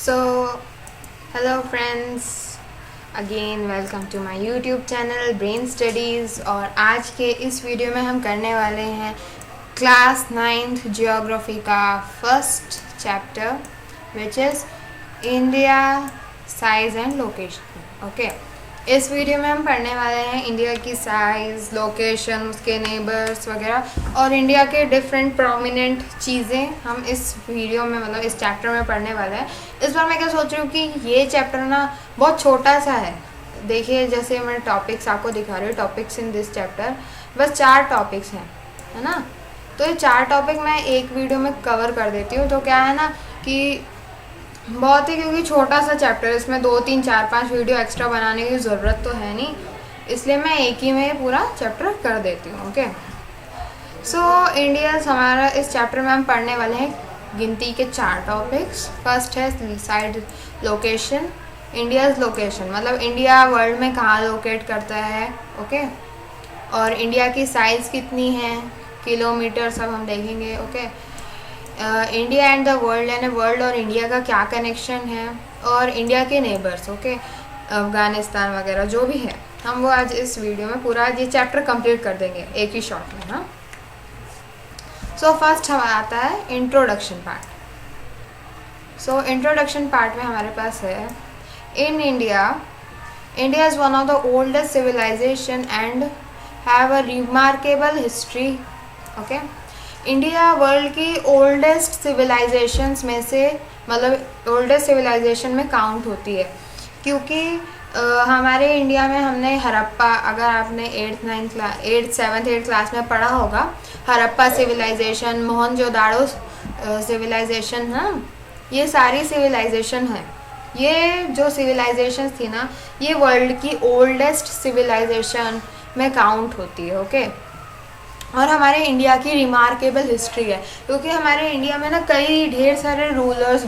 So hello friends, again welcome to my YouTube channel brain studies. और आज के इस वीडियो में हम करने वाले हैं क्लास 9th जियोग्राफी का first chapter which is India size and location. Okay, इस वीडियो में हम पढ़ने वाले हैं इंडिया की साइज़, लोकेशन, उसके नेबर्स वगैरह और इंडिया के डिफरेंट प्रोमिनेंट चीज़ें हम इस वीडियो में मतलब इस चैप्टर में पढ़ने वाले हैं। इस बार मैं क्या सोच रही हूँ कि ये चैप्टर ना बहुत छोटा सा है। देखिए, जैसे मैं टॉपिक्स आपको दिखा रही हूँ, टॉपिक्स इन दिस चैप्टर बस 4 टॉपिक्स हैं, है ना। तो ये 4 टॉपिक मैं एक वीडियो में कवर कर देती हूँ। तो क्या है ना कि बहुत ही, क्योंकि छोटा सा चैप्टर है, इसमें 2, 3, 4, 5 वीडियो एक्स्ट्रा बनाने की ज़रूरत तो है नहीं, इसलिए मैं एक ही में पूरा चैप्टर कर देती हूँ। ओके, सो इंडिया हमारा इस चैप्टर में हम पढ़ने वाले हैं गिनती के 4 टॉपिक्स। फर्स्ट है साइड लोकेशन, इंडियाज़ लोकेशन, मतलब इंडिया वर्ल्ड में कहाँ लोकेट करता है। ओके, और इंडिया की साइज़ कितनी है, किलोमीटर, सब हम देखेंगे। Okay, India and the world, यानी वर्ल्ड और इंडिया का क्या कनेक्शन है, और इंडिया के नेबर्स, ओके, अफ़गानिस्तान वगैरह जो भी है, हम वो आज इस वीडियो में पूरा ये चैप्टर कंप्लीट कर देंगे एक ही शॉट में। हाँ, सो फर्स्ट हमारा आता है introduction part. So introduction part में हमारे पास है in India is one of the oldest civilization and have a remarkable history. Okay, India world की ओल्डेस्ट सिविलाइजेशंस में से, मतलब ओल्डेस्ट सिविलाइजेशन में काउंट होती है, क्योंकि हमारे इंडिया में हमने हड़प्पा, अगर आपने 8th 7th 8th क्लास में पढ़ा होगा, हड़प्पा सिविलाइजेशन, मोहनजोदाड़ो सिविलाइजेशन, ना, ये सारी सिविलाइजेशन है। ये जो सिविलाइजेशन थी ना, ये वर्ल्ड की ओल्डेस्ट सिविलाइजेशन में काउंट होती है। ओके, और हमारे इंडिया की रिमार्केबल हिस्ट्री है, क्योंकि हमारे इंडिया में ना कई ढेर सारे रूलर्स,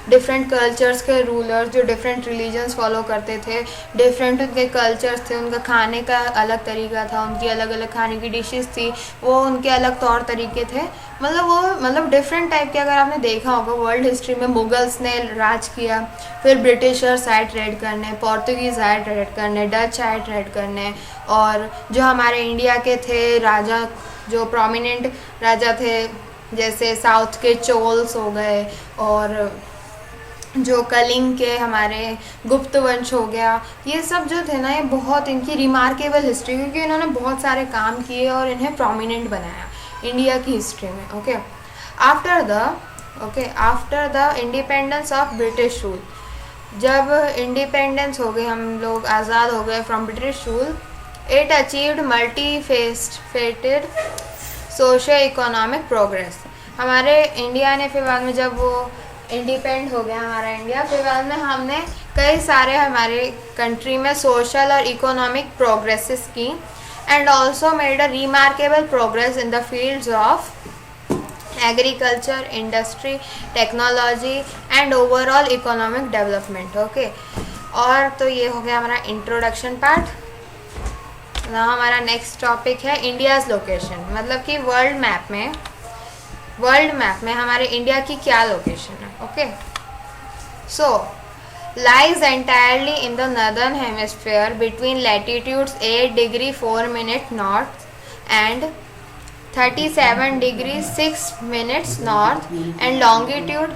डिफरेंट कल्चर्स के रूलर्स, जो डिफरेंट रिलीजन्स फॉलो करते थे, डिफरेंट उनके कल्चर्स थे, उनका खाने का अलग तरीका था, उनकी अलग अलग खाने की डिशेस थी, वो उनके अलग तौर तरीके थे, मतलब डिफरेंट टाइप के। अगर आपने देखा होगा वर्ल्ड हिस्ट्री में, मुगल्स ने राज किया, फिर ब्रिटिशर्स आए ट्रेड करने, पोर्तुगीज़ आए ट्रेड करने, डच आए ट्रेड करने, और जो हमारे इंडिया के थे राजा, जो प्रोमिनेंट राजा थे, जैसे साउथ के चोल्स हो गए, और जो कलिंग के हमारे गुप्त वंश हो गया, ये सब जो थे ना, ये बहुत इनकी रिमार्केबल हिस्ट्री, क्योंकि इन्होंने बहुत सारे काम किए और इन्हें प्रोमिनेंट बनाया इंडिया की हिस्ट्री में। Okay, after the independence of British rule, जब इंडिपेंडेंस हो गए, हम लोग आज़ाद हो गए from British rule, it achieved multi फेटेड socio economic progress. हमारे इंडिया ने फिर बाद में, जब वो इंडिपेंड हो गया हमारा इंडिया, फिर बाद में हमने कई सारे हमारे कंट्री में सोशल और इकोनॉमिक प्रोग्रेसेस की, and also made a remarkable progress in the fields of agriculture, industry, technology and overall economic development. Okay, और तो ये हो गया हमारा इंट्रोडक्शन पार्ट। ना हमारा नेक्स्ट टॉपिक है इंडियाज़ लोकेशन, मतलब कि वर्ल्ड मैप में हमारे इंडिया की क्या लोकेशन है। Okay, so lies entirely in the northern hemisphere between latitudes 8 degree 4 minute north and 37 degree 6 minutes north, and longitude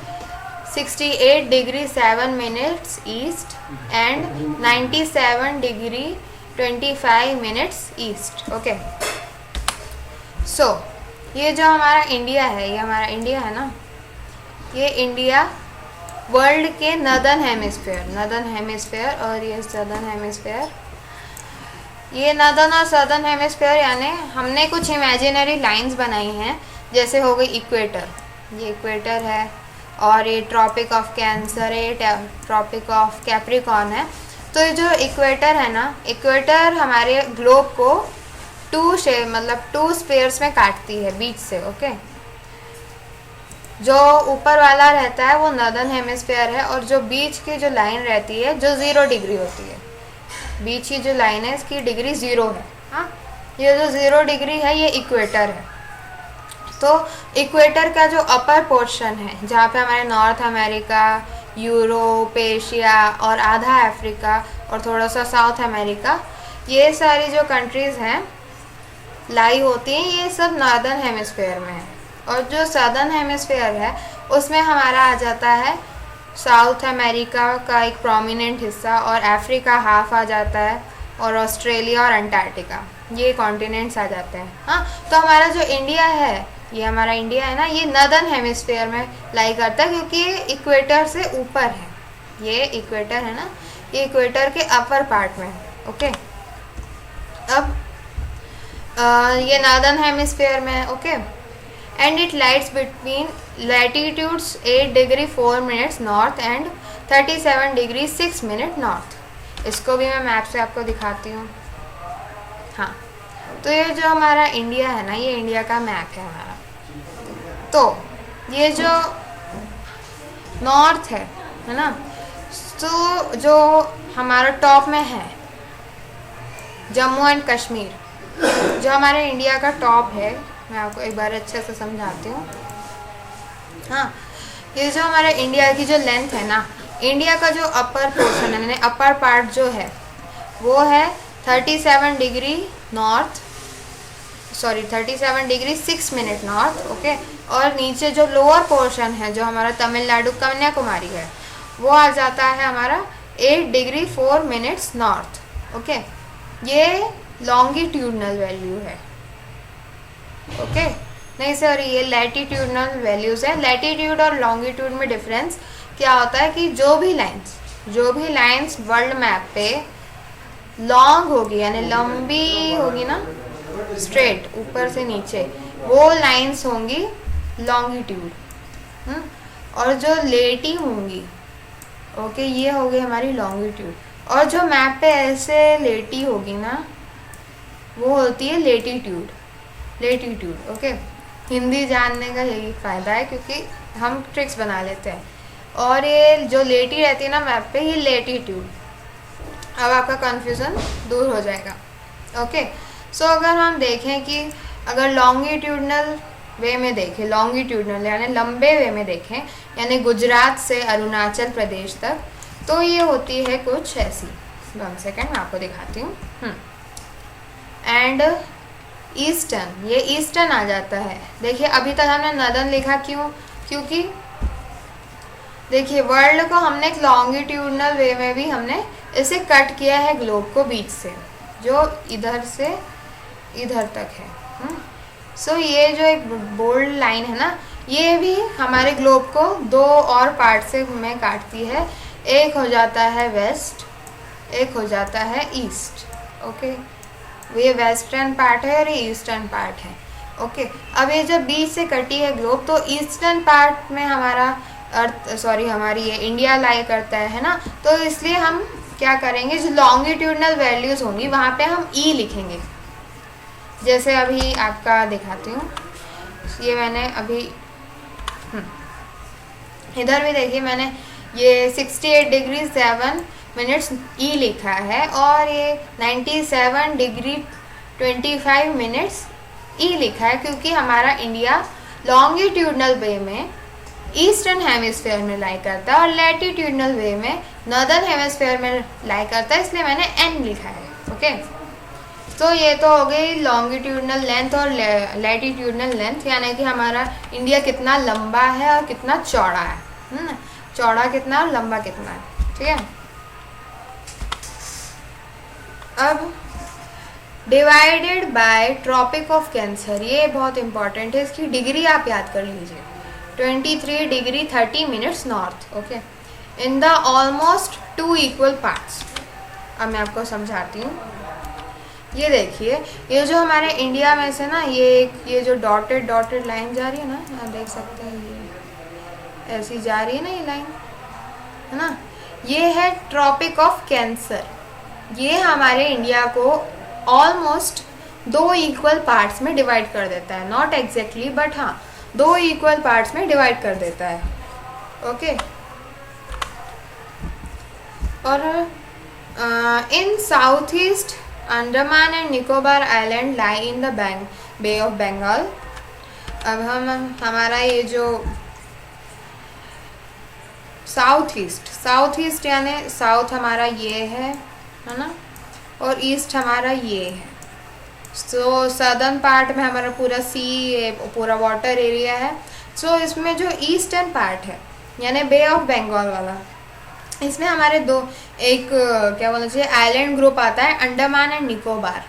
68 degree 7 minutes east and 97 degree 25 minutes east. Okay, so ये जो हमारा India है, ये हमारा India है ना, ये इंडिया वर्ल्ड के नॉर्दर्न हेमिस्फीयर और ये सदर्न हेमिस्फीयर, ये नॉर्दर्न और सदर्न हेमिस्फीयर, यानी हमने कुछ इमेजिनरी लाइंस बनाई हैं, जैसे हो गई इक्वेटर, ये इक्वेटर है, और ये ट्रॉपिक ऑफ कैंसर है, ट्रॉपिक ऑफ कैप्रिकॉर्न है। तो ये जो इक्वेटर है ना, इक्वेटर हमारे ग्लोब को 2 स्फीयर्स में काटती है बीच से। ओके, जो ऊपर वाला रहता है वो नॉर्दर्न हेमिस्फीयर है, और जो बीच की जो लाइन रहती है, जो 0 डिग्री होती है, बीच की जो लाइन है इसकी डिग्री 0 है। हाँ, ये जो 0 डिग्री है ये इक्वेटर है। तो इक्वेटर का जो अपर पोर्शन है, जहाँ पे हमारे नॉर्थ अमेरिका, यूरोप, एशिया और आधा अफ्रीका और थोड़ा सा साउथ अमेरिका, ये सारी जो कंट्रीज़ हैं लाई होती हैं, ये सब नॉर्दर्न हेमिस्फेयर में है। और जो सदर्न हेमिस्फेयर है उसमें हमारा आ जाता है साउथ अमेरिका का एक प्रोमिनेंट हिस्सा, और अफ्रीका हाफ आ जाता है, और ऑस्ट्रेलिया और अंटार्कटिका, ये कॉन्टिनेंट्स आ जाते हैं। हाँ, तो हमारा जो इंडिया है, ये हमारा इंडिया है ना, ये नॉर्दर्न हेमिस्फेयर में लाई करता है क्योंकि ये इक्वेटर से ऊपर है। ये इक्वेटर है ना, ये इक्वेटर के अपर पार्ट में है। ओके, अब ये नॉर्दर्न हेमिस्फेयर में है। Okay, and it lights between latitudes 8 degree 4 minutes north and 37 degree 6 minute north. इसको भी मैं मैप से आपको दिखाती हूँ। हाँ, तो ये जो हमारा इंडिया है ना, ये इंडिया का मैप है हमारा। तो ये जो नॉर्थ है ना, तो जो हमारा टॉप में है जम्मू एंड कश्मीर, जो हमारे इंडिया का टॉप है, मैं आपको एक बार अच्छे से समझाती हूँ। हाँ, ये जो हमारे इंडिया की जो लेंथ है ना, इंडिया का जो अपर पोर्शन है, अपर पार्ट जो है वो है 37 degree north, sorry 37 degree 6 minute north. Okay, और नीचे जो लोअर पोर्शन है, जो हमारा तमिलनाडु कन्याकुमारी है, वो आ जाता है हमारा 8 डिग्री 4 मिनट्स नॉर्थ। ओके, ये लॉन्गिट्यूडनल वैल्यू है। ओके, नहीं सॉरी, ये लैटिट्यूडनल वैल्यूज़ है। लैटिट्यूड और लॉन्गिट्यूड में डिफरेंस क्या होता है कि जो भी लाइंस वर्ल्ड मैप पे लॉन्ग होगी, यानी लंबी होगी ना, स्ट्रेट ऊपर से नीचे, वो लाइंस होंगी लॉन्गिट्यूड। और जो लेटी होंगी, ओके, ये होगी हमारी लॉन्गिट्यूड। और जो मैप पे ऐसे लेटी होगी ना, वो होती है लेटीट्यूड। ओके, हिंदी जानने का यही फ़ायदा है क्योंकि हम ट्रिक्स बना लेते हैं। और ये जो लेटी रहती है ना मैप पे, ये लेटीट्यूड। अब आपका कन्फ्यूज़न दूर हो जाएगा। ओके, सो अगर हम देखें कि अगर लॉन्गिट्यूडनल वे में देखें, लॉन्गिट्यूडनल यानी लंबे वे में देखें, यानी गुजरात से अरुणाचल प्रदेश तक, तो ये होती है कुछ ऐसी। 1 सेकेंड, मैं आपको दिखाती हूँ। एंड ईस्टर्न, ये ईस्टर्न आ जाता है। देखिए, अभी तक हमने नॉर्दर्न लिखा, क्यों? क्योंकि देखिए, वर्ल्ड को हमने एक लॉन्गिट्यूडनल वे में भी हमने इसे कट किया है ग्लोब को बीच से, जो इधर से इधर तक है। सो ये जो एक बोल्ड लाइन है ना, ये भी हमारे ग्लोब को 2 और पार्ट से में काटती है। एक हो जाता है वेस्ट, एक हो जाता है ईस्ट। ओके, ये वेस्टर्न पार्ट है और ये ईस्टर्न पार्ट है। ओके, अब ये जब बीच से कटी है ग्लोब, तो ईस्टर्न पार्ट में हमारा हमारी ये इंडिया लाई करता है ना, तो इसलिए हम क्या करेंगे, जो लॉन्गिट्यूडनल वैल्यूज़ होंगी वहाँ पे हम ई लिखेंगे। जैसे अभी आपका दिखाती हूँ, ये मैंने अभी इधर भी देखिए, मैंने ये 68 डिग्री 7 मिनट्स ई लिखा है, और ये 97 डिग्री 25 मिनट्स ई लिखा है, क्योंकि हमारा इंडिया लॉन्गिट्यूडनल वे में ईस्टर्न हेमिस्फेयर में लाई करता है और लैटिट्यूडनल वे में नॉर्दर्न हेमिस्फेयर में लाई करता है, इसलिए मैंने एन लिखा है। ओके, तो ये तो हो गई लॉन्गिट्यूडनल लेंथ और लैटिट्यूडनल लेंथ, यानी कि हमारा इंडिया कितना लंबा है और कितना चौड़ा है। चौड़ा कितना और लंबा कितना है, ठीक है। अब divided by tropic of cancer, ये बहुत इंपॉर्टेंट है, इसकी डिग्री आप याद कर लीजिए। 23 degree 30 minutes north. Okay, in the almost 2 equal parts. अब मैं आपको समझाती हूँ। ये देखिए, ये जो हमारे इंडिया में से ना, ये जो डॉटेड लाइन जा रही है ना, आप देख सकते हैं, ये ऐसी जा रही है ना, ये लाइन है ना, ये है ट्रॉपिक ऑफ कैंसर। ये हमारे इंडिया को ऑलमोस्ट 2 इक्वल पार्ट्स में डिवाइड कर देता है, नॉट एग्जैक्टली बट हाँ 2 इक्वल पार्ट्स में डिवाइड कर देता है। ओके, और in south east Andaman and Nicobar island lie in the Bay of Bengal. अब हमारा ये जो साउथ ईस्ट यानी साउथ हमारा ये है ना, और ईस्ट हमारा ये है। सो सदर्न पार्ट में हमारा पूरा सी, पूरा वाटर एरिया है। सो इसमें जो ईस्टर्न पार्ट है यानी बे ऑफ बंगाल वाला, इसमें हमारे एक क्या बोलना चाहिए, आइलैंड ग्रुप आता है, अंडमान एंड निकोबार।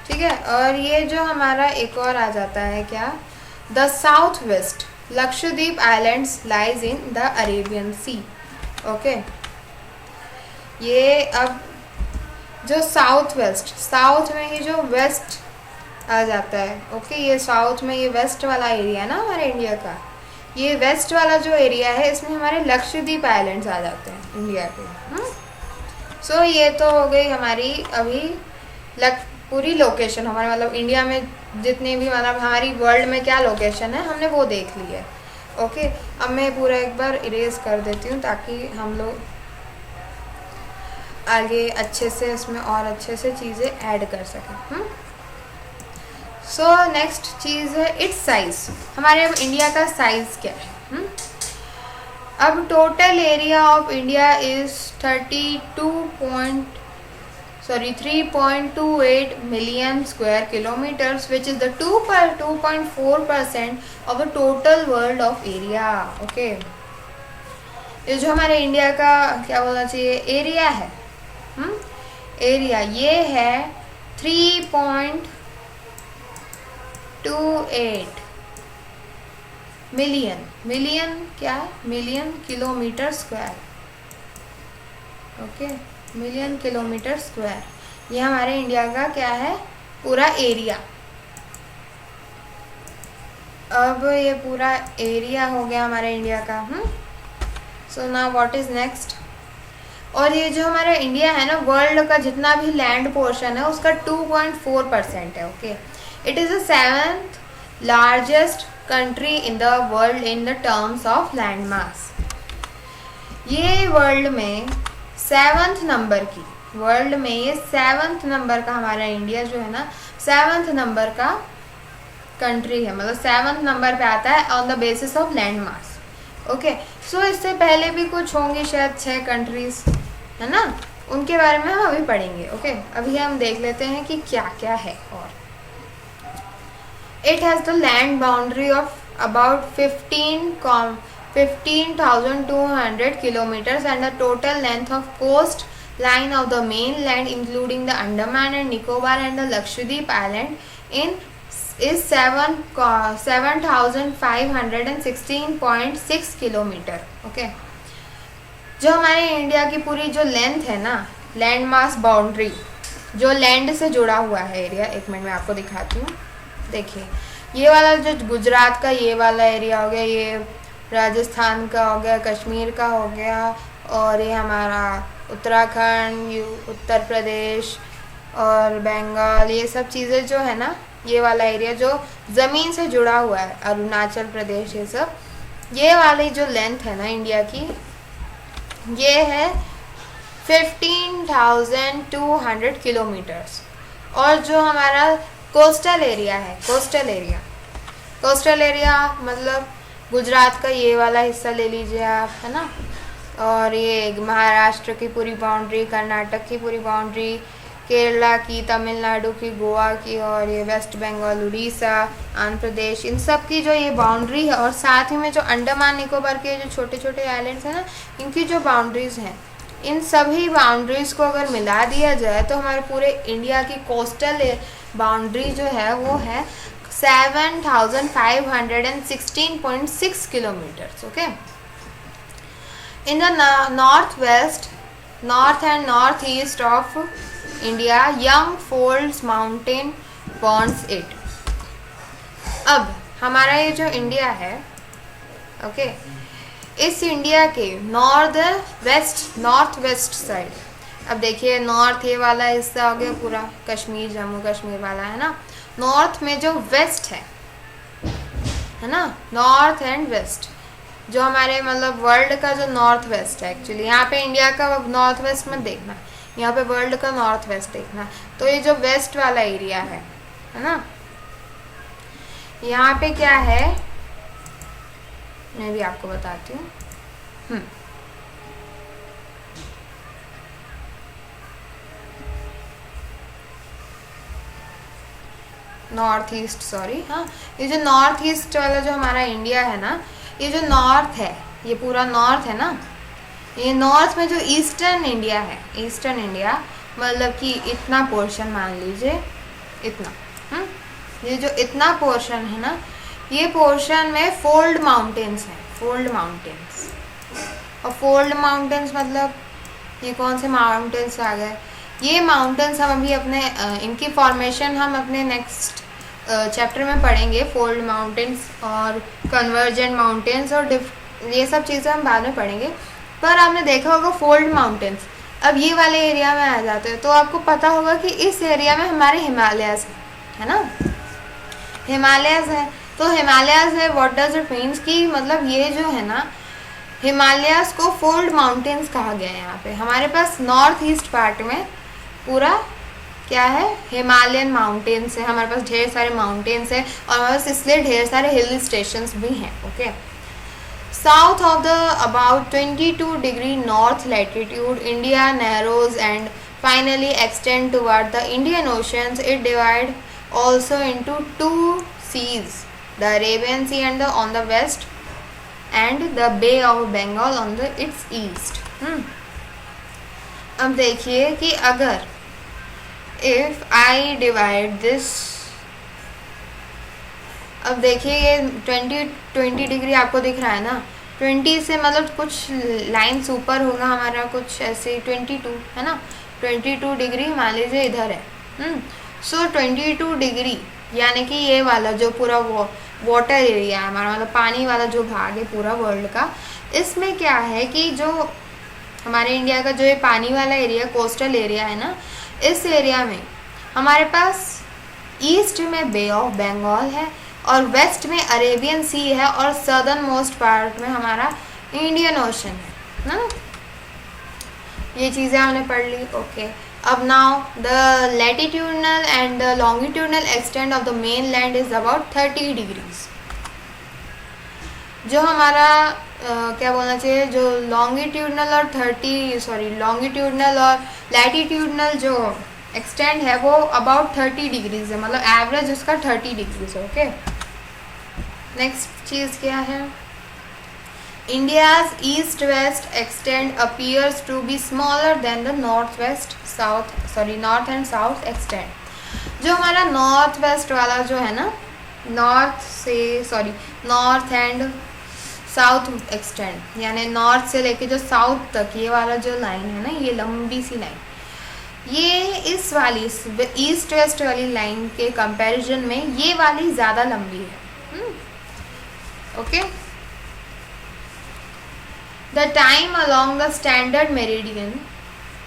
ठीक है। और ये जो हमारा एक और आ जाता है क्या, the south west Lakshadweep islands lies in the Arabian sea. Okay, ये अब जो साउथ वेस्ट, साउथ में ये जो वेस्ट आ जाता है, ओके, ये साउथ में ये वेस्ट वाला एरिया है ना हमारे इंडिया का, ये वेस्ट वाला जो एरिया है इसमें हमारे लक्षद्वीप आइलैंड्स आ जाते हैं इंडिया के। सो ये तो हो गई हमारी अभी पूरी लोकेशन, हमारे मतलब इंडिया में जितने भी मतलब हमारी वर्ल्ड में क्या लोकेशन है हमने वो देख ली है। ओके, अब मैं पूरा एक बार इरेज कर देती हूँ ताकि हम लोग आगे अच्छे से इसमें और अच्छे से चीज़ें ऐड कर सकें। सो नेक्स्ट चीज़ है इट्स साइज, हमारे अब इंडिया का साइज़ क्या है। अब total area of India is 3.28 million square kilometers, which is the 2.4% of the total world of area. Okay, ये जो हमारे इंडिया का क्या बोलना चाहिए एरिया है, एरिया ये है 3.28 मिलियन क्या है, million kilometre square. Okay, million kilometre square, ये हमारे इंडिया का क्या है पूरा एरिया। अब ये पूरा एरिया हो गया हमारे इंडिया का। So now what is next. और ये जो हमारा इंडिया है ना, वर्ल्ड का जितना भी लैंड पोर्शन है उसका 2.4% है। Okay, it is the 7th largest country in the world in the terms of land मास। ये वर्ल्ड में 7th नंबर की, वर्ल्ड में ये 7th नंबर का हमारा इंडिया जो है ना 7th नंबर का कंट्री है, मतलब 7th नंबर पे आता है on the basis of land mass. Okay, so इससे पहले भी कुछ होंगी शायद 6 कंट्रीज है ना, उनके बारे में हम अभी पढ़ेंगे। ओके, अभी हम देख लेते हैं कि क्या क्या है। और it has the land boundary of about 15,200 kilometers and the total length of coast line of the mainland including the Andaman and Nicobar and the Lakshadweep Island is 7,516.6 kilometre. Okay, जो हमारे इंडिया की पूरी जो length है ना, land mass boundary जो land से जुड़ा हुआ है एरिया, एक मिनट में आपको दिखाती हूँ। देखिए, ये वाला जो गुजरात का ये वाला एरिया हो गया, ये राजस्थान का हो गया, कश्मीर का हो गया, और ये हमारा उत्तराखंड, उत्तर प्रदेश और बंगाल, ये सब चीज़ें जो है ना, ये वाला एरिया जो ज़मीन से जुड़ा हुआ है, अरुणाचल प्रदेश, ये सब, ये वाली जो लेंथ है ना इंडिया की, ये है 15,200 किलोमीटर्स। और जो हमारा कोस्टल एरिया है, कोस्टल एरिया मतलब गुजरात का ये वाला हिस्सा ले लीजिए आप, है ना, और ये महाराष्ट्र की पूरी बाउंड्री, कर्नाटक की पूरी बाउंड्री, केरला की, तमिलनाडु की, गोवा की, और ये वेस्ट बंगाल, उड़ीसा, आंध्र प्रदेश, इन सब की जो ये बाउंड्री है, और साथ ही में जो अंडमान निकोबार के जो छोटे छोटे आइलैंड्स हैं ना, इनकी जो बाउंड्रीज़ हैं, इन सभी बाउंड्रीज़ को अगर मिला दिया जाए तो हमारे पूरे इंडिया की कोस्टल बाउंड्री जो है वो है 7,516.6 kilometers. Okay, in the north and northeast of India, young folds mountain bonds it. अब हमारा ये जो इंडिया है, ओके, इस इंडिया के नॉर्थ वेस्ट साइड, अब देखिए नॉर्थ ये वाला हिस्सा हो गया पूरा कश्मीर, जम्मू कश्मीर वाला है ना, नॉर्थ में जो वेस्ट है ना, नॉर्थ एंड वेस्ट, जो हमारे मतलब वर्ल्ड का जो नॉर्थ वेस्ट है, एक्चुअली यहाँ पे इंडिया का नॉर्थ वेस्ट मत देखना, यहाँ पे वर्ल्ड का नॉर्थ वेस्ट देखना। तो ये जो वेस्ट वाला एरिया है ना, यहाँ पे क्या है, मैं भी आपको बताती हूँ। नॉर्थ ईस्ट, सॉरी, हाँ, ये जो नॉर्थ ईस्ट वाला जो हमारा इंडिया है ना, ये जो नॉर्थ है, ये पूरा नॉर्थ है ना, ये नॉर्थ में जो ईस्टर्न इंडिया है, ईस्टर्न इंडिया मतलब कि इतना पोर्शन मान लीजिए, इतना, ये जो इतना पोर्शन है ना, ये पोर्शन में फोल्ड माउंटेन्स हैं, फोल्ड माउंटेन्स। और फोल्ड माउंटेन्स मतलब ये कौन से माउंटेन्स आ गए? ये माउंटेन्स हम अभी अपने इनकी फॉर्मेशन हम अपने नेक्स्ट चैप्टर में पढ़ेंगे। फोल्ड माउंटेन्स और कन्वर्जेंट माउंटेन्स और ये सब चीज़ें हम बाद में पढ़ेंगे। पर आपने देखा होगा फोल्ड माउंटेन्स अब ये वाले एरिया में आ जाते हैं, तो आपको पता होगा कि इस एरिया में हमारे हिमालयाज़ है ना, हिमालयाज़ है। तो हिमालयाज़ है, व्हाट डज इट मीन्स कि मतलब ये जो है ना, हिमालयाज़ को फोल्ड माउंटेन्स कहा गया है। यहाँ पे हमारे पास नॉर्थ ईस्ट पार्ट में पूरा क्या है, हिमालयन माउंटेन्स है, हमारे पास ढेर सारे माउंटेन्स है और हमारे पास इसलिए ढेर सारे हिल स्टेशंस भी हैं। Okay, south of the about 22 degree north latitude India narrows and finally extend toward the Indian oceans. It divide also into two seas, the Arabian Sea and the on the west and the Bay of Bengal on the its east. अब देखिए कि अगर if I divide this, अब देखिए ये 20 degree आपको दिख रहा है ना, 20 से मतलब कुछ लाइन्स ऊपर होगा हमारा, कुछ ऐसे 22 है ना, 22 डिग्री मान लीजिए इधर है। सो 22 डिग्री यानी कि ये वाला जो पूरा वाटर एरिया है हमारा, मतलब पानी वाला जो भाग है पूरा वर्ल्ड का, इसमें क्या है कि जो हमारे इंडिया का जो ये पानी वाला एरिया, कोस्टल एरिया है ना, इस एरिया में हमारे पास ईस्ट में बे ऑफ बंगाल है और वेस्ट में अरेबियन सी है और सदर्न मोस्ट पार्ट में हमारा इंडियन ओशन है ना। ये चीज़ें हमने पढ़ ली। ओके, अब now the latitudinal and the longitudinal extent of the main land is about 30 degrees. जो हमारा क्या बोलना चाहिए, जो लॉन्गिट्यूडनल और लॉन्गिट्यूडनल और लैटिट्यूडनल जो एक्सटेंट है वो अबाउट 30 डिग्रीज है, मतलब एवरेज उसका 30 डिग्रीज है। ओके, नेक्स्ट चीज़ क्या है, India's east-west extent appears to be smaller than the north and south extent। जो हमारा नॉर्थ वेस्ट वाला जो है ना, नॉर्थ एंड साउथ एक्सटेंट, यानी नॉर्थ से लेके जो साउथ तक ये वाला जो लाइन है ना, ये लंबी सी लाइन, ये इस वाली ईस्ट वेस्ट वाली लाइन के कंपैरिजन में ये वाली ज़्यादा लंबी है। Okay, The time along the standard meridian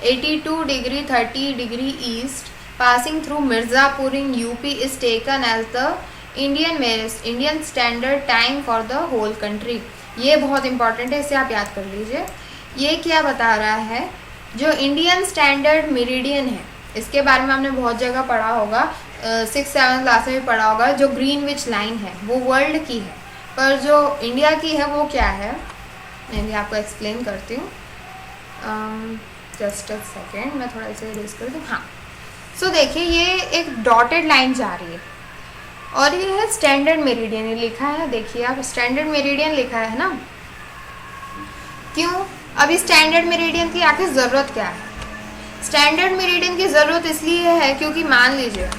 82 degree 30 degree east passing through Mirzapur in UP is taken as the Indian standard time for the whole country। ये बहुत इंपॉर्टेंट है, इसे आप याद कर लीजिए। ये क्या बता रहा है, जो इंडियन स्टैंडर्ड मेरिडियन है, इसके बारे में आपने बहुत जगह पढ़ा होगा, 6-7 क्लास में भी पढ़ा होगा। जो ग्रीनविच लाइन है वो वर्ल्ड की है, पर जो इंडिया की है वो क्या है, मैं भी आपको एक्सप्लेन करती हूँ। जस्ट अ सेकेंड, मैं थोड़ा इसे इरेज कर दूँ। हाँ, सो देखिए ये एक डॉटेड लाइन जा रही है और ये है स्टैंडर्ड मेरिडियन, ये लिखा है, देखिए आप स्टैंडर्ड मेरिडियन लिखा है ना। क्यों, अभी स्टैंडर्ड मेरिडियन की आखिर ज़रूरत क्या है? स्टैंडर्ड मेरिडियन की ज़रूरत इसलिए है क्योंकि मान लीजिए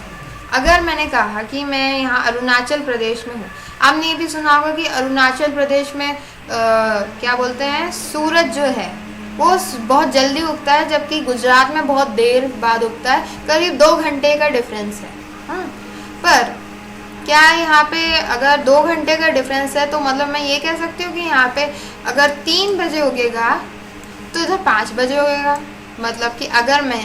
अगर मैंने कहा कि मैं यहाँ अरुणाचल प्रदेश में हूँ, आपने ये भी सुना होगा कि अरुणाचल प्रदेश में क्या बोलते हैं, सूरज जो है वो बहुत जल्दी उगता है, जबकि गुजरात में बहुत देर बाद उगता है, करीब 2 घंटे का डिफरेंस है। हाँ, पर क्या यहाँ पे अगर 2 घंटे का डिफरेंस है तो मतलब मैं ये कह सकती हूँ कि यहाँ पे अगर 3 बजे उगेगा तो इधर 5 बजे उगेगा। मतलब कि अगर मैं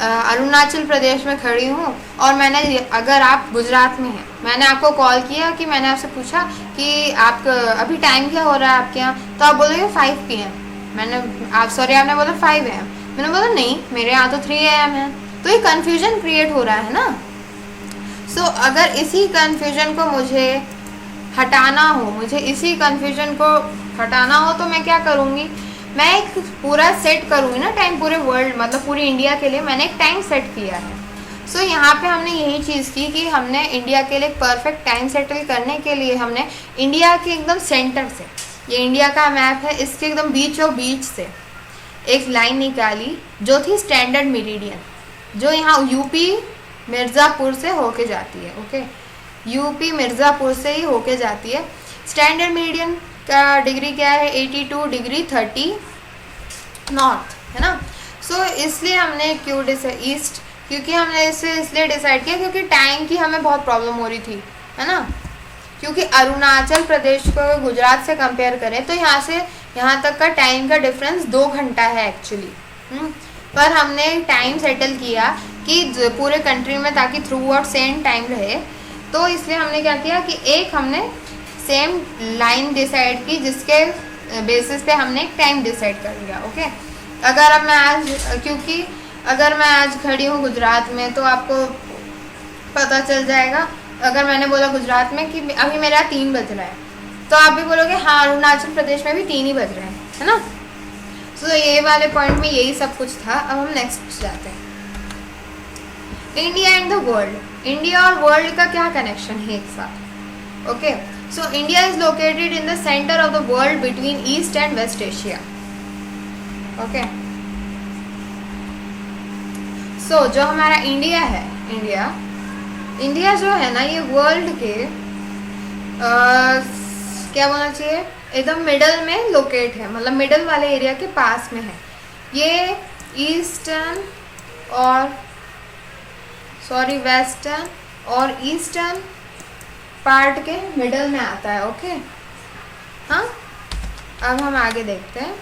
अरुणाचल प्रदेश में खड़ी हूँ और मैंने, अगर आप गुजरात में हैं, मैंने आपको कॉल किया कि मैंने आपसे पूछा कि आप अभी टाइम क्या हो रहा है आपके यहाँ, तो आप बोलोगे 5 PM। आपने बोला 5 AM, मैंने बोला नहीं मेरे यहाँ तो 3 AM है, तो ये कन्फ्यूजन क्रिएट हो रहा है ना। सो अगर इसी कन्फ्यूजन को मुझे हटाना हो, मुझे इसी कन्फ्यूजन को हटाना हो, तो मैं क्या करूँगी, मैं एक पूरा सेट करूँगी ना टाइम, पूरे वर्ल्ड मतलब पूरी इंडिया के लिए मैंने एक टाइम सेट किया है। सो यहाँ पे हमने यही चीज़ की कि हमने इंडिया के लिए परफेक्ट टाइम सेटल करने के लिए हमने इंडिया के एकदम सेंटर से, ये इंडिया का मैप है, इसके एकदम बीच से एक लाइन निकाली जो थी स्टैंडर्ड मेरिडियन, जो यहाँ यूपी मिर्ज़ापुर से होके जाती है। ओके, यूपी मिर्ज़ापुर से ही होके जाती है। स्टैंडर्ड मेरिडियन का डिग्री क्या है, 82 डिग्री 30 नॉर्थ, है ना। सो इसलिए हमने ईस्ट, क्योंकि हमने इसे इसलिए डिसाइड किया क्योंकि टाइम की हमें बहुत प्रॉब्लम हो रही थी, है ना। क्योंकि अरुणाचल प्रदेश को गुजरात से कंपेयर करें तो यहाँ से यहाँ तक का टाइम का डिफरेंस 2 घंटा है एक्चुअली। पर हमने टाइम सेटल किया कि पूरे कंट्री में ताकि थ्रू आउट सेम टाइम रहे, तो इसलिए हमने क्या किया कि एक हमने सेम लाइन डिसाइड की जिसके बेसिस पे हमने एक टाइम डिसाइड कर लिया। ओके, अगर अब मैं आज, क्योंकि अगर मैं आज खड़ी हूँ गुजरात में तो आपको पता चल जाएगा, अगर मैंने बोला गुजरात में कि अभी मेरा 3 बज रहा है, तो आप भी बोलोगे हाँ अरुणाचल प्रदेश में भी 3 ही बज रहे हैं, है ना। सो ये वाले पॉइंट में यही सब कुछ था। अब हम नेक्स्ट जाते हैं, India and the world. India और वर्ल्ड का क्या कनेक्शन है एक साथ। Okay, so India is located in the centre of the world between east and west Asia. Okay, so जो हमारा इंडिया है, इंडिया जो है ना, ये वर्ल्ड के क्या बोलना चाहिए, एकदम मिडल में लोकेट है, मतलब मिडल वाले एरिया के पास में है। ये ईस्टर्न और वेस्टर्न और ईस्टर्न पार्ट के मिडल में आता है। ओके, हाँ, अब हम आगे देखते हैं।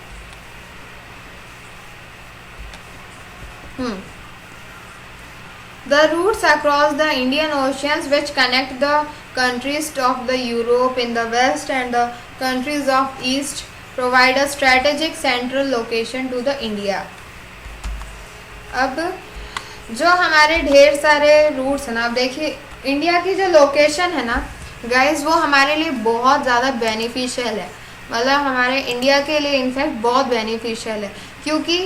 The routes across the Indian Oceans which connect the countries of the Europe in the west and the countries of east provide a strategic central location to the India. अब जो हमारे ढेर सारे रूट्स हैं ना, अब देखिए इंडिया की जो लोकेशन है ना गाइज, वो हमारे लिए बहुत ज़्यादा बेनिफिशियल है, मतलब हमारे इंडिया के लिए इनफैक्ट बहुत बेनिफिशियल है, क्योंकि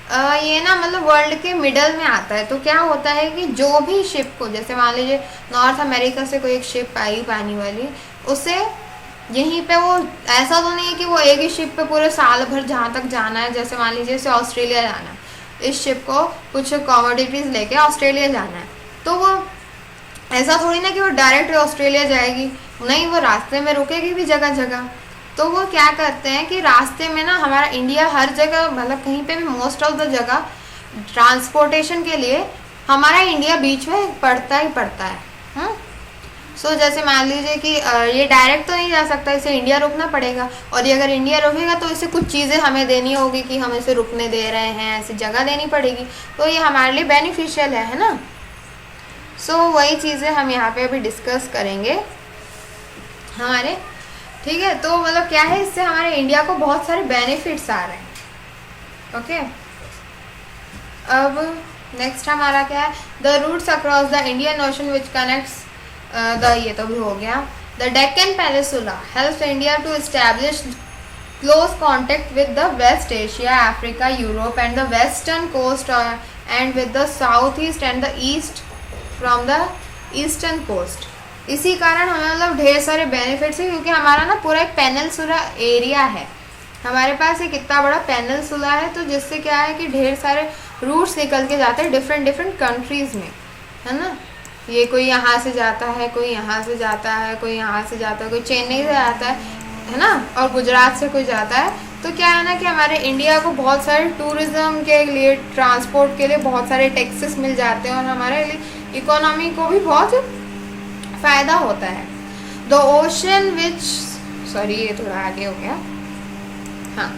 ये ना मतलब वर्ल्ड के मिडल में आता है। तो क्या होता है कि जो भी शिप को, जैसे मान लीजिए नॉर्थ अमेरिका से कोई एक शिप आई पानी वाली, उसे यहीं पे वो ऐसा तो नहीं है कि वो एक ही शिप पे पूरे साल भर जहाँ तक जाना है, जैसे मान लीजिए जैसे ऑस्ट्रेलिया जाना है, इस शिप को कुछ कमोडिटीज़ लेके ऑस्ट्रेलिया जाना है, तो वो ऐसा थोड़ी ना कि वो डायरेक्ट ऑस्ट्रेलिया जाएगी, नहीं, वो रास्ते में रुकेगी भी जगह जगह। तो वो क्या करते हैं कि रास्ते में ना हमारा इंडिया हर जगह, मतलब कहीं पे भी मोस्ट ऑफ द जगह ट्रांसपोर्टेशन के लिए हमारा इंडिया बीच में पड़ता ही पड़ता है। सो जैसे मान लीजिए कि ये डायरेक्ट तो नहीं जा सकता, इसे इंडिया रुकना पड़ेगा, और ये अगर इंडिया रुकेगा तो इसे कुछ चीज़ें हमें देनी होगी कि हम इसे रुकने दे रहे हैं, ऐसी जगह देनी पड़ेगी, तो ये हमारे लिए बेनिफिशियल है ना। सो वही चीज़ें हम यहाँ पे अभी डिस्कस करेंगे हमारे, ठीक है। तो मतलब क्या है, इससे हमारे इंडिया को बहुत सारे बेनिफिट्स आ रहे हैं। ओके, अब नेक्स्ट हमारा क्या है, the routes across the Indian ocean which connects ये तो भी हो गया। The Deccan peninsula helps India to establish close contact with the West Asia, Africa, Europe and the western coast and with the south east and the east from the eastern coast. इसी कारण हमें मतलब ढेर सारे बेनिफिट्स है, क्योंकि हमारा ना पूरा एक पेनिनसुला एरिया है, हमारे पास एक इतना बड़ा पेनिनसुला है, तो जिससे क्या है कि ढेर सारे रूट्स निकल के जाते हैं डिफरेंट कंट्रीज़ में, है ना। ये कोई यहाँ से जाता है, कोई यहाँ से जाता है, कोई यहाँ से जाता है, कोई चेन्नई से आता है ना, और गुजरात से कोई जाता है। तो क्या है ना कि हमारे इंडिया को बहुत सारे टूरिज़्म के लिए, ट्रांसपोर्ट के लिए बहुत सारे टैक्सेस मिल जाते हैं, और हमारे इकोनॉमी को भी बहुत फ़ायदा होता है। द ओशन विच, सॉरी ये थोड़ा आगे हो गया, हाँ,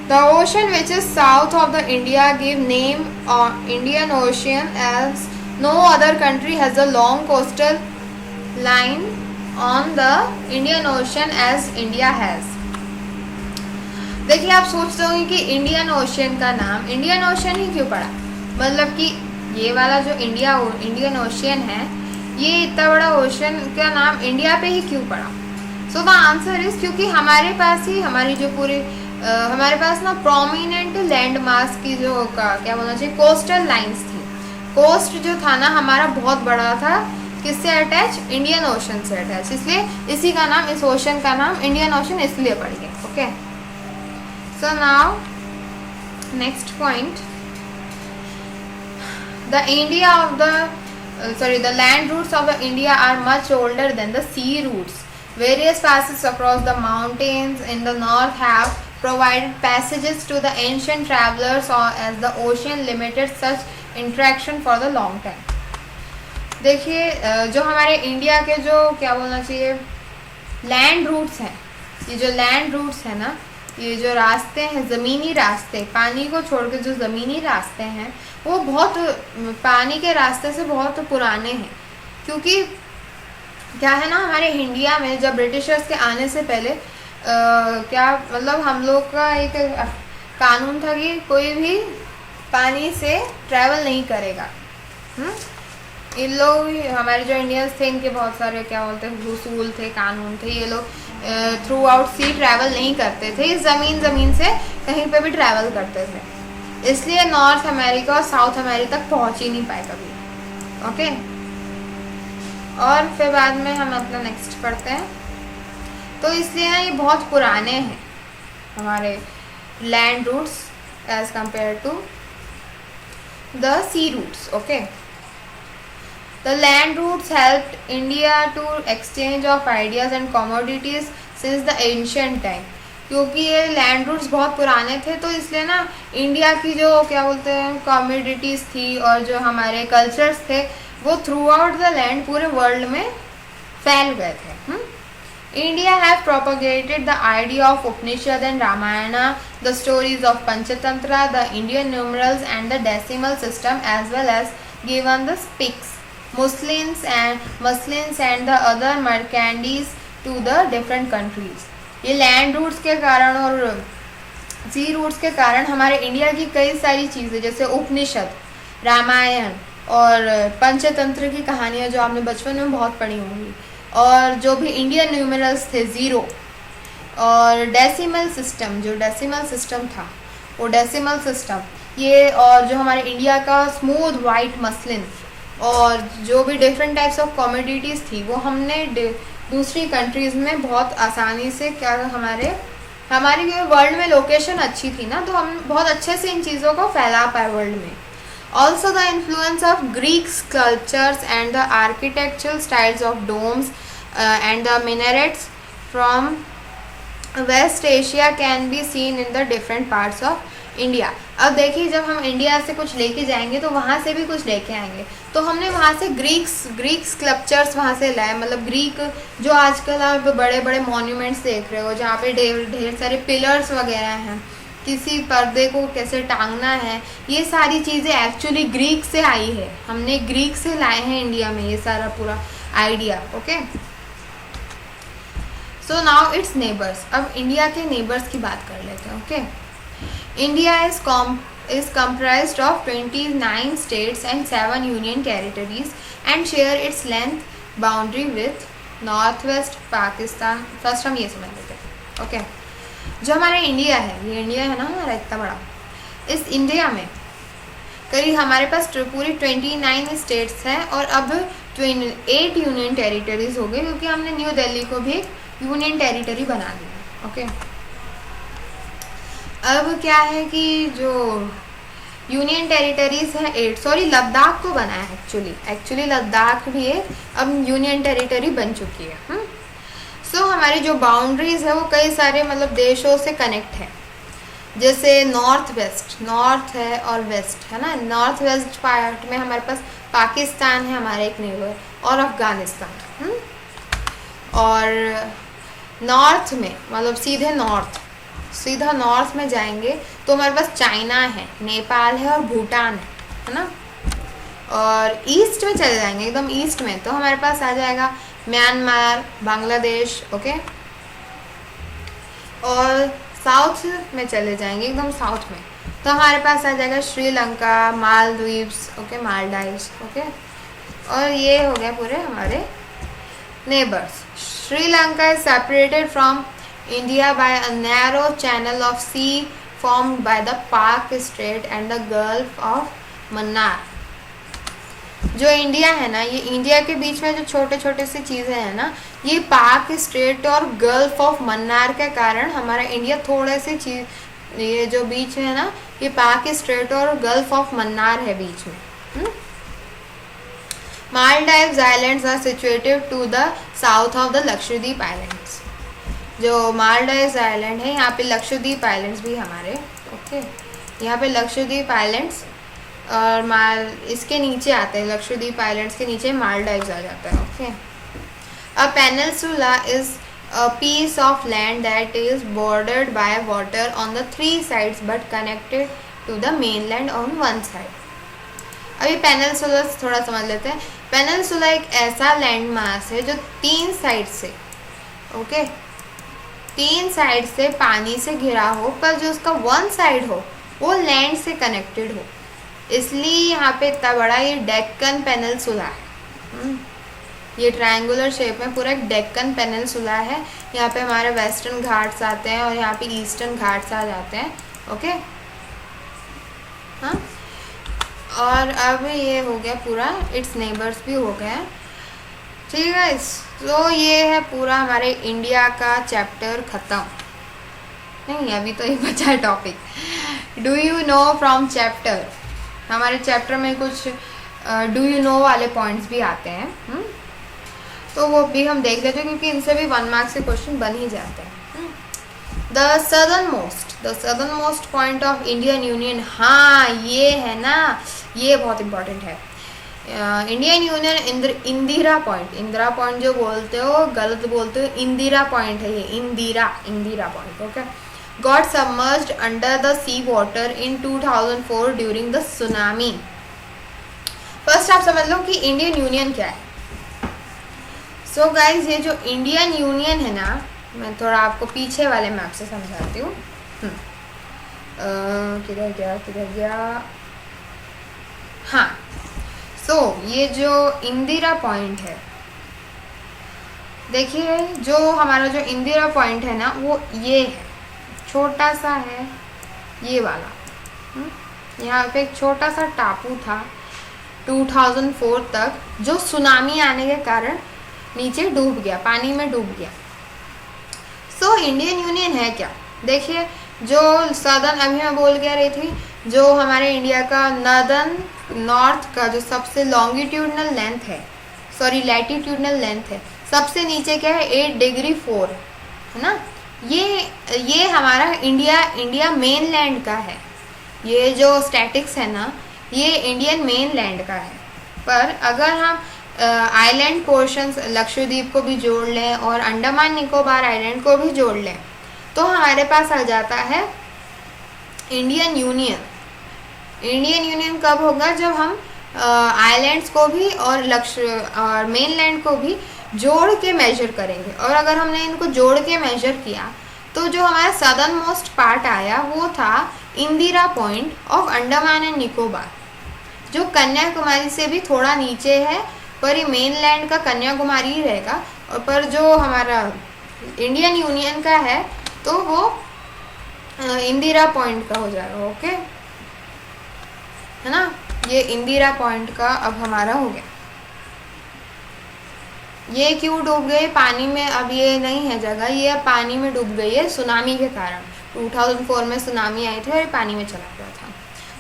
the ocean which is south of the India give name Indian ocean as no other country has a long coastal line on the Indian ocean as India has. देखिए आप सोचते होंगे कि इंडियन ओशियन का नाम इंडियन ओशन ही क्यों पड़ा, मतलब कि ये वाला जो इंडियन ओशियन है, ये इतना बड़ा ओशन का नाम इंडिया पे ही क्यों पड़ा? सो द आंसर इज क्योंकि हमारे पास ही हमारी जो पूरी हमारे पास ना प्रोमिनेंट लैंड मास की जो क्या बोलना चाहिए कोस्टल लाइंस थी। कोस्ट जो था ना हमारा बहुत बड़ा था, किससे अटैच? इंडियन ओशन से अटैच, इसलिए इसी का नाम, इस ओशन का नाम इंडियन ओशन इसलिए पड़ गया। Okay, so now next point, the India of the land routes of the India are much older than the sea routes. Various passes across the mountains in the north have provided passages to the ancient travelers, or as the ocean limited such interaction for the long time. देखिए जो हमारे India के जो क्या बोलना चाहिए land roots हैं, ये जो लैंड रूट्स है ना, ये जो रास्ते हैं, ज़मीनी रास्ते, पानी को छोड़ के जो ज़मीनी रास्ते हैं वो बहुत पानी के रास्ते से बहुत पुराने हैं। क्योंकि क्या है ना, हमारे इंडिया में जब ब्रिटिशर्स के आने से पहले क्या मतलब हम लोग का एक कानून था कि कोई भी पानी से ट्रैवल नहीं करेगा। इन लोग हमारे जो इंडियंस थे इनके बहुत सारे क्या बोलते हैं उसूल थे, कानून थे। ये लोग थ्रू आउट सी ट्रैवल नहीं करते थे, इस ज़मीन से कहीं पे भी ट्रैवल करते थे, इसलिए नॉर्थ अमेरिका और साउथ अमेरिका तक पहुंच ही नहीं पाए कभी। ओके, और फिर बाद में हम अपना नेक्स्ट पढ़ते हैं। तो इसलिए ना ये बहुत पुराने हैं हमारे land routes as compare to the sea routes. Okay, the land routes helped India to exchange of ideas and commodities since the ancient time. क्योंकि ये लैंड रूट्स बहुत पुराने थे तो इसलिए ना इंडिया की जो क्या बोलते हैं कमोडिटीज़ थी और जो हमारे कल्चर्स थे वो थ्रू आउट द लैंड पूरे वर्ल्ड में फैल गए थे। India have propagated the idea of Upanishad and Ramayana, the stories of Panchatantra, the Indian numerals and the decimal system as well as given the spices muslins and the other merchandise to the different countries. ये land routes के कारण और sea routes के कारण हमारे India की कई सारी चीज़ें जैसे उपनिषद, रामायण और पंचतंत्र की कहानियाँ जो आपने बचपन में बहुत पढ़ी होंगी, और जो भी इंडियन न्यूमरल्स थे 0 और डेसिमल सिस्टम, जो डेसिमल सिस्टम था वो डेसिमल सिस्टम, ये और जो हमारे इंडिया का स्मूथ वाइट मसलिन और जो भी डिफरेंट टाइप्स ऑफ कमोडिटीज़ थी वो हमने दूसरी कंट्रीज़ में बहुत आसानी से क्या हमारी वर्ल्ड में लोकेशन अच्छी थी ना तो हम बहुत अच्छे से इन चीज़ों को फैला पाए वर्ल्ड में। Also the influence of Greek sculptures and the architectural styles of domes and the minarets from West Asia can be seen in the different parts of India. अब देखिए जब हम इंडिया से कुछ लेके जाएंगे तो वहाँ से भी कुछ लेके आएंगे, तो हमने वहाँ से ग्रीक स्कल्पचर्स वहाँ से लाए, मतलब ग्रीक जो आजकल आप बड़े बड़े मॉन्यूमेंट्स देख रहे हो जहाँ पे ढेर सारे पिलर्स वगैरह हैं, किसी पर्दे को कैसे टांगना है, ये सारी चीज़ें एक्चुअली ग्रीक से आई है, हमने ग्रीक से लाए हैं इंडिया में ये सारा पूरा idea. Okay, so now it's neighbours. अब इंडिया के नेबर्स की बात कर लेते हैं। Okay, India is comprised of 29 states and 7 union territories and share its length boundary with northwest Pakistan। First हम ये समझ लेते हैं। ओके, जो हमारा इंडिया है, ये इंडिया है ना हमारा इतना बड़ा, इस इंडिया में करीब हमारे पास पूरी 29 स्टेट्स हैं और अब 8 यूनियन टेरिटरीज हो गए क्योंकि हमने न्यू दिल्ली को भी यूनियन टेरिटरी बना दिया। ओके, अब क्या है कि जो यूनियन टेरिटरीज है 8, सॉरी लद्दाख को बनाया है एक्चुअली लद्दाख भी एक अब यूनियन टेरिटरी बन चुकी है। सो हमारी जो बाउंड्रीज है वो कई सारे मतलब देशों से कनेक्ट है, जैसे नॉर्थ है और वेस्ट है ना। नॉर्थ वेस्ट पार्ट में हमारे पास पाकिस्तान है हमारा एक नेबर और अफ़गानिस्तान। और नॉर्थ में मतलब सीधा नॉर्थ में जाएंगे तो हमारे पास चाइना है, नेपाल है और भूटान है ना। और ईस्ट में चले जाएंगे एकदम ईस्ट में तो हमारे पास आ जाएगा म्यांमार, बांग्लादेश। ओके, और साउथ में चले जाएंगे एकदम साउथ में तो हमारे पास आ जाएगा श्रीलंका, मालदीव्स, ओके मालदीव्स। ओके, और ये हो गया पूरे हमारे neighbours. Sri Lanka is separated from India by a narrow channel of sea formed by the Park Strait and the Gulf of Mannar। जो इंडिया है ना, ये इंडिया के बीच में जो छोटे छोटे से चीज़ें हैं ना, ये पाक स्ट्रेट और गल्फ ऑफ मन्नार के कारण हमारा इंडिया थोड़े से चीज, ये जो बीच में है ना, ये पाक स्ट्रेट और गल्फ ऑफ मन्नार है बीच में। Maldives islands are situated to the south of the Lakshadweep islands. जो मालदीव्स आइलैंड है, यहाँ पे लक्षद्वीप आइलैंड्स भी हमारे, ओके, यहाँ पे लक्षद्वीप आइलैंड्स और इसके नीचे आते हैं, लक्षद्वीप आइलैंड्स के नीचे मालदीव्स आ जाता है, okay. A peninsula is a piece of land that is bordered by water on the 3 sides but connected to the mainland on 1 side. अभी पेनिनसुला थोड़ा समझ लेते हैं। पेनिनसुला एक ऐसा लैंड मास है जो 3 साइड से, ओके, 3 साइड से पानी से घिरा हो, पर जो उसका 1 साइड हो वो लैंड से कनेक्टेड हो, इसलिए यहाँ पे इतना बड़ा ये डेक्कन पेनिनसुला है। ये ट्रायंगुलर शेप में पूरा एक डेक्कन पेनिनसुला है। यहाँ पे हमारे वेस्टर्न घाट्स आते हैं और यहाँ पे ईस्टर्न घाट्स आ जाते हैं, ओके। हाँ, और अब ये हो गया पूरा, इट्स नेबर्स भी हो गया, ठीक है गाइस। तो ये है पूरा हमारे इंडिया का चैप्टर ख़त्म। नहीं, अभी तो ये बचा है topic. Do you know from chapter. हमारे चैप्टर में कुछ डू यू नो वाले पॉइंट्स भी आते हैं, तो वो भी हम देख लेते हैं, क्योंकि इनसे भी 1 मार्क्स के क्वेश्चन बन ही जाते हैं। The southern most point of Indian union. हाँ, ये है ना, ये बहुत इंपॉर्टेंट है। Indian union Indira point, Indira point जो बोलते हो, गलत बोलते हो, इंदिरा पॉइंट है ये, Indira point, okay. Got submerged under the sea water in 2004 during the tsunami. First आप समझ लो कि इंडियन यूनियन क्या है। सो गाइज, ये जो इंडियन यूनियन है ना, मैं थोड़ा आपको पीछे वाले मैप से समझाती हूँ। किधर गया, हाँ। सो ये जो इंदिरा पॉइंट है, देखिए, जो हमारा जो इंदिरा पॉइंट है ना, वो ये है, छोटा सा है ये वाला। यहाँ पे एक छोटा सा टापू था 2004 तक, जो सुनामी आने के कारण नीचे डूब गया, पानी में डूब गया। सो इंडियन यूनियन है क्या, देखिए, जो सदर्न, अभी मैं बोल क्या रही थी, जो हमारे इंडिया का नॉर्थ का जो सबसे लॉन्गिट्यूडनल लेंथ है, सॉरी लैटिट्यूडनल लेंथ है, सबसे नीचे क्या है, 8 डिग्री 4 है ना। ये हमारा इंडिया मेन लैंड का है। ये जो स्टैटिक्स है ना, ये इंडियन मेन लैंड का है। पर अगर हम आइलैंड पोर्शंस लक्षद्वीप को भी जोड़ लें और अंडमान निकोबार आइलैंड को भी जोड़ लें, तो हमारे पास आ जाता है इंडियन यूनियन। इंडियन यूनियन कब होगा, जब हम आइलैंड्स को भी और मेनलैंड को भी जोड़ के मेजर करेंगे। और अगर हमने इनको जोड़ के मेजर किया, तो जो हमारा सदर्न मोस्ट पार्ट आया वो था Indira point of Andaman and Nicobar, जो कन्याकुमारी से भी थोड़ा नीचे है, पर ये मेनलैंड का कन्याकुमारी ही रहेगा। और पर जो हमारा इंडियन यूनियन का है, तो वो इंदिरा पॉइंट का हो जाएगा, ओके, है ना। ये इंदिरा पॉइंट का अब हमारा हो गया। ये क्यों डूब गए पानी में, अब ये नहीं है जगह, ये पानी में डूब गई है सुनामी के कारण। 2004 में सुनामी आई थी और ये पानी में चला गया था।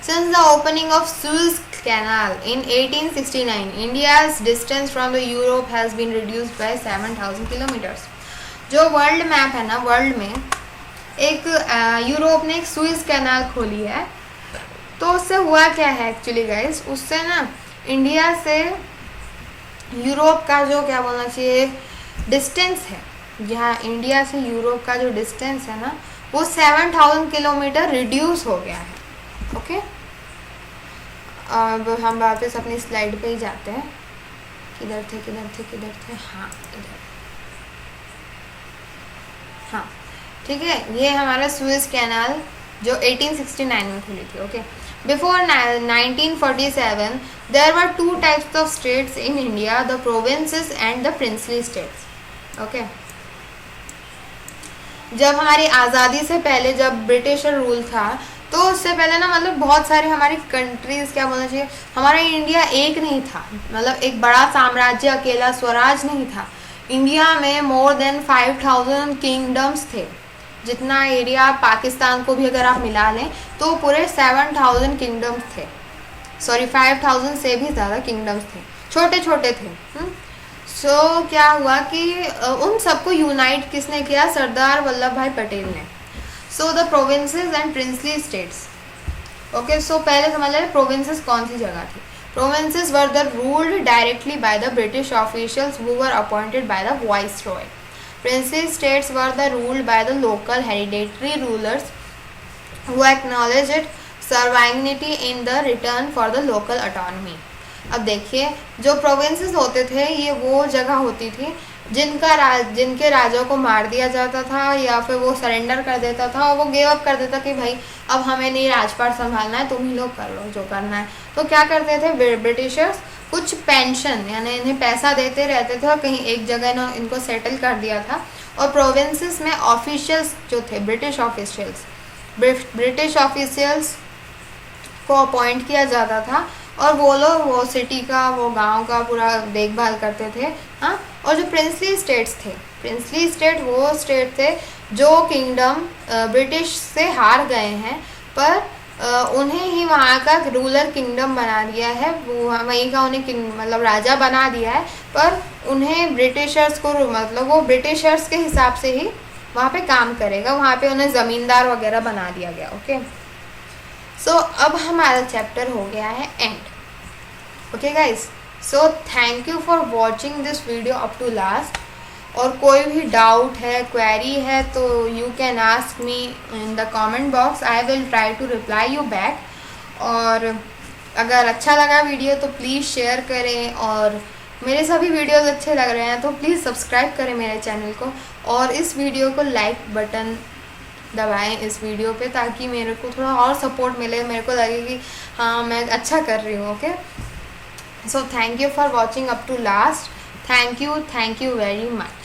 Since the opening of Suez canal in 1869, India's distance from the Europe has been reduced by 7000 kilometres. जो वर्ल्ड मैप है ना, वर्ल्ड में एक यूरोप ने एक सुएज कैनाल खोली है, तो उससे हुआ क्या है एक्चुअली गाइस, उससे ना इंडिया से यूरोप का जो क्या बोलना चाहिए डिस्टेंस है, यहाँ इंडिया से यूरोप का जो डिस्टेंस है ना, वो 7000 किलोमीटर रिड्यूस हो गया है, ओके। अब हम वापस अपनी स्लाइड पे ही जाते हैं। किधर थे, हाँ इधर, हाँ ठीक है। ये हमारा सुएज कैनाल जो 1869 में खुली थी. Okay, before 1947 there were two types of states in India, the provinces and the princely states. Okay, जब हमारी आज़ादी से पहले जब ब्रिटिशर रूल था तो उससे पहले ना मतलब बहुत सारे हमारी कंट्रीज़, क्या बोलना चाहिए, हमारा इंडिया एक नहीं था, मतलब एक बड़ा साम्राज्य अकेला स्वराज नहीं था. इंडिया में मोर देन 5000 किंगडम्स थे. जितना एरिया पाकिस्तान को भी अगर आप मिला लें तो पूरे 7000 किंगडम्स थे. सॉरी, 5000 से भी ज़्यादा किंगडम्स थे, छोटे छोटे थे. सो क्या हुआ कि उन सबको यूनाइट किसने किया? सरदार वल्लभ भाई पटेल ने. So the provinces and princely states. Okay, so पहले समझ लें प्रोविंसेस कौन सी जगह थी. Provinces were the ruled directly by the British officials who were appointed by the viceroy. Princely states were the ruled by the local hereditary rulers who acknowledged sovereignty in the return for the local autonomy. अब देखिए, जो provinces होते थे ये वो जगह होती थी जिनके राजाओं को मार दिया जाता था या फिर वो सरेंडर कर देता था और वो गिव अप कर देता कि भाई अब हमें नहीं राजपाट संभालना है, तुम ही लोग कर लो जो करना है. तो क्या करते थे ब्रिटिशर्स? कुछ पेंशन यानी इन्हें पैसा देते रहते थे और कहीं एक जगह इनको सेटल कर दिया था. और प्रोविंसेस में ऑफिशियल्स जो थे, ब्रिटिश ऑफिशियल्स को अपॉइंट किया जाता था और वो लोग वो सिटी का, वो गांव का पूरा देखभाल करते थे. हाँ, और जो प्रिंसली स्टेट्स थे, प्रिंसली स्टेट वो स्टेट थे जो किंगडम ब्रिटिश से हार गए हैं, पर उन्हें ही वहाँ का रूलर किंगडम बना दिया है, वो वहीं का उन्हें मतलब राजा बना दिया है, पर उन्हें ब्रिटिशर्स को मतलब वो ब्रिटिशर्स के हिसाब से ही वहाँ पे काम करेगा, वहाँ पे उन्हें ज़मींदार वगैरह बना दिया गया. ओके, सो अब हमारा चैप्टर हो गया है end. Okay guys, so thank you for watching this video up to last. और कोई भी डाउट है, क्वेरी है तो you can ask me in the comment box. I will try to reply you back. और अगर अच्छा लगा वीडियो तो प्लीज़ शेयर करें, और मेरे सभी वीडियोस अच्छे लग रहे हैं तो प्लीज़ सब्सक्राइब करें मेरे चैनल को, और इस वीडियो को लाइक बटन दबाएं इस वीडियो पे, ताकि मेरे को थोड़ा और सपोर्ट मिले, मेरे को लगे कि हाँ मैं अच्छा कर रही हूँ. Okay, so thank you for watching up to last. Thank you very much.